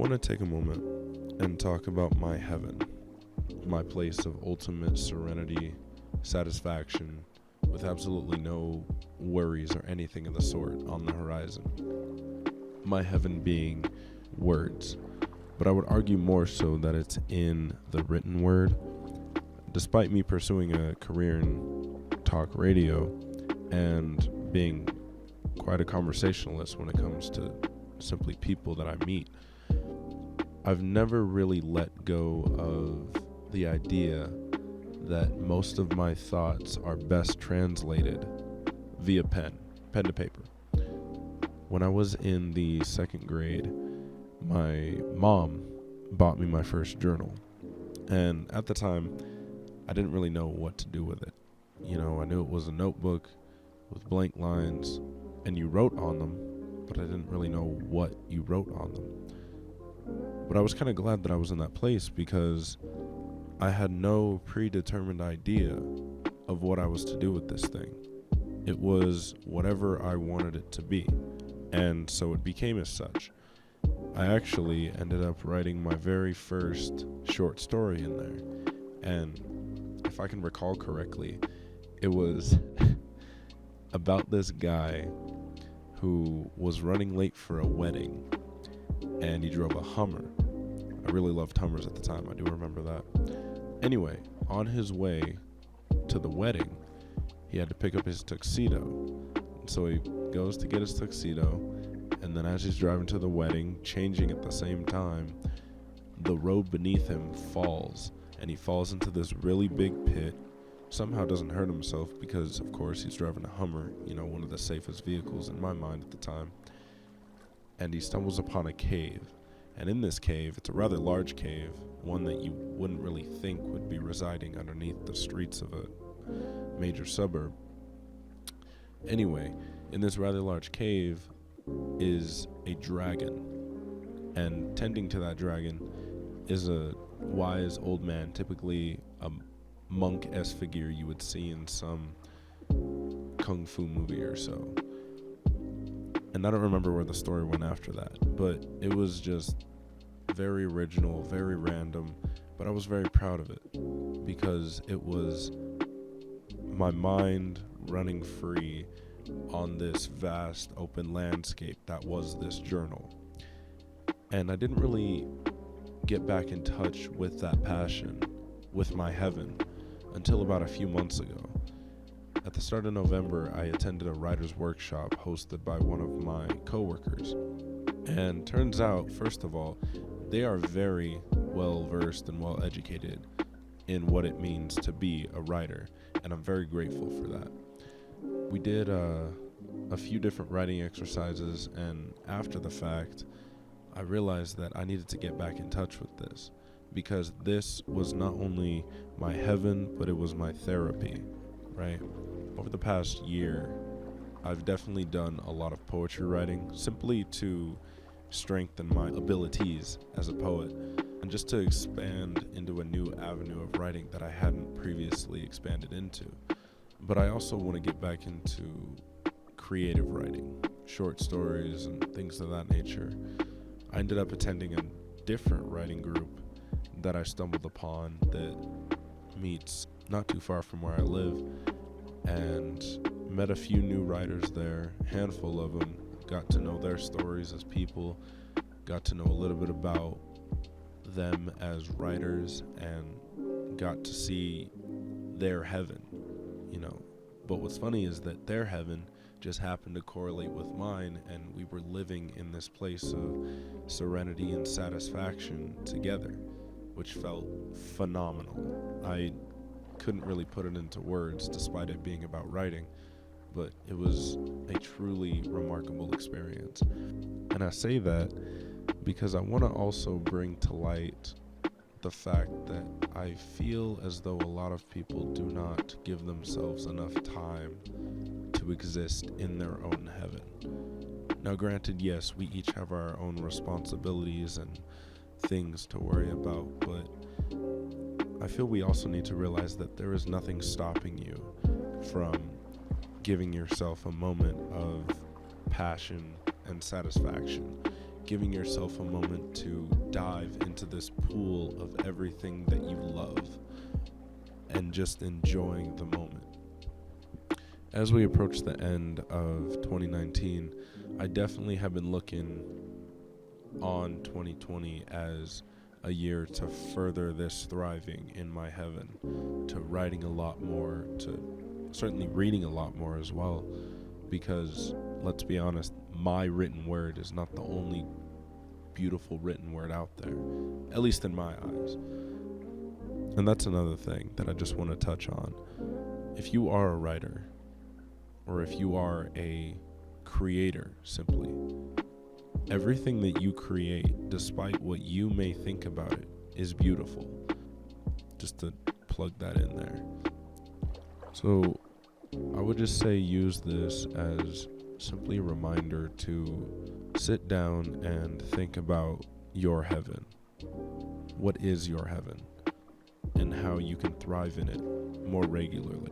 want to take a moment and talk about my heaven, my place of ultimate serenity, satisfaction, with absolutely no worries or anything of the sort on the horizon. My heaven being words, but I would argue more so that it's in the written word. Despite me pursuing a career in talk radio and being quite a conversationalist when it comes to simply people that I meet, I've never really let go of the idea that most of my thoughts are best translated via pen to paper. When I was in the second grade, my mom bought me my first journal, and at the time I didn't really know what to do with it. You know, I knew it was a notebook with blank lines and you wrote on them, but I didn't really know what you wrote on them. But I was kind of glad that I was in that place because I had no predetermined idea of what I was to do with this thing. It was whatever I wanted it to be, and so it became as such. I actually ended up writing my very first short story in there, and if I can recall correctly, it was about this guy who was running late for a wedding, and he drove a Hummer. I really loved Hummers at the time, I do remember that. Anyway, on his way to the wedding, he had to pick up his tuxedo. So he goes to get his tuxedo, and then as he's driving to the wedding, changing at the same time, the road beneath him falls, and he falls into this really big pit. Somehow doesn't hurt himself because, of course, he's driving a Hummer, you know, one of the safest vehicles in my mind at the time. And he stumbles upon a cave. And in this cave, it's a rather large cave, one that you wouldn't really think would be residing underneath the streets of a major suburb. Anyway, in this rather large cave is a dragon, and tending to that dragon is a wise old man, typically a monk-esque figure you would see in some kung fu movie or so. And I don't remember where the story went after that, but it was just very original, very random, but I was very proud of it because it was my mind running free on this vast open landscape that was this journal. And I didn't really get back in touch with that passion, with my heaven, until about a few months ago. At the start of November, I attended a writer's workshop hosted by one of my coworkers. And turns out, first of all, they are very well versed and well educated in what it means to be a writer, and I'm very grateful for that. We did a few different writing exercises, and after the fact, I realized that I needed to get back in touch with this, because this was not only my heaven, but it was my therapy, right? Over the past year, I've definitely done a lot of poetry writing, simply to strengthen my abilities as a poet, and just to expand into a new avenue of writing that I hadn't previously expanded into. But I also want to get back into creative writing, short stories and things of that nature. I ended up attending a different writing group that I stumbled upon that meets not too far from where I live, and met a few new writers there, a handful of them, got to know their stories as people, got to know a little bit about them as writers, and got to see their heaven, you know. But what's funny is that their heaven just happened to correlate with mine, and we were living in this place of serenity and satisfaction together, which felt phenomenal. I couldn't really put it into words despite it being about writing, but it was a truly remarkable experience. And I say that because I want to also bring to light the fact that I feel as though a lot of people do not give themselves enough time to exist in their own heaven. Now granted, yes, we each have our own responsibilities and things to worry about, but I feel we also need to realize that there is nothing stopping you from giving yourself a moment of passion and satisfaction giving yourself a moment to dive into this pool of everything that you love and just enjoying the moment. As we approach the end of 2019, I definitely have been looking on 2020 as a year to further this thriving in my heaven, to writing a lot more, to certainly reading a lot more as well, because let's be honest, my written word is not the only beautiful written word out there, at least in my eyes. And that's another thing that I just want to touch on. If you are a writer, or if you are a creator simply, everything that you create, despite what you may think about it, is beautiful. Just to plug that in there. So I would just say use this as simply a reminder to sit down and think about your heaven. What is your heaven? And how you can thrive in it more regularly.